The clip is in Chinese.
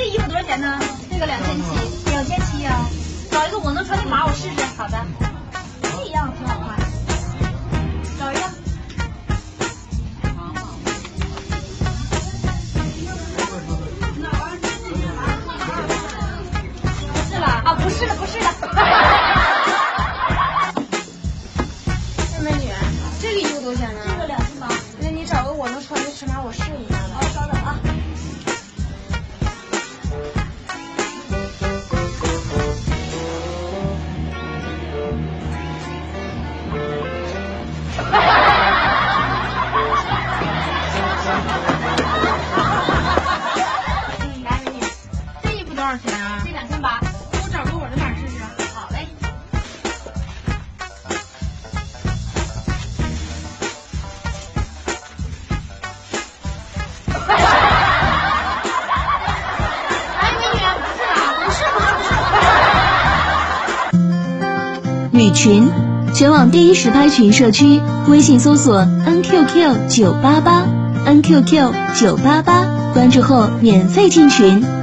这衣服多少钱呢？这个2700。2700啊，找一个我能穿的码，我试试。好的，这样挺好看。找一个。不是了啊，不是了，不是了。美女，这个衣服多少钱呢？这个2800。那你找个我能穿的尺码，我试一下吧。稍等啊。来，美女，这衣服多少钱啊？这2800。我找个我的码试试。好嘞。哎，美女，不是啦，不是。女群，全网第一实拍群社区，微信搜索 NQQ988，NQQ988，关注后免费进群。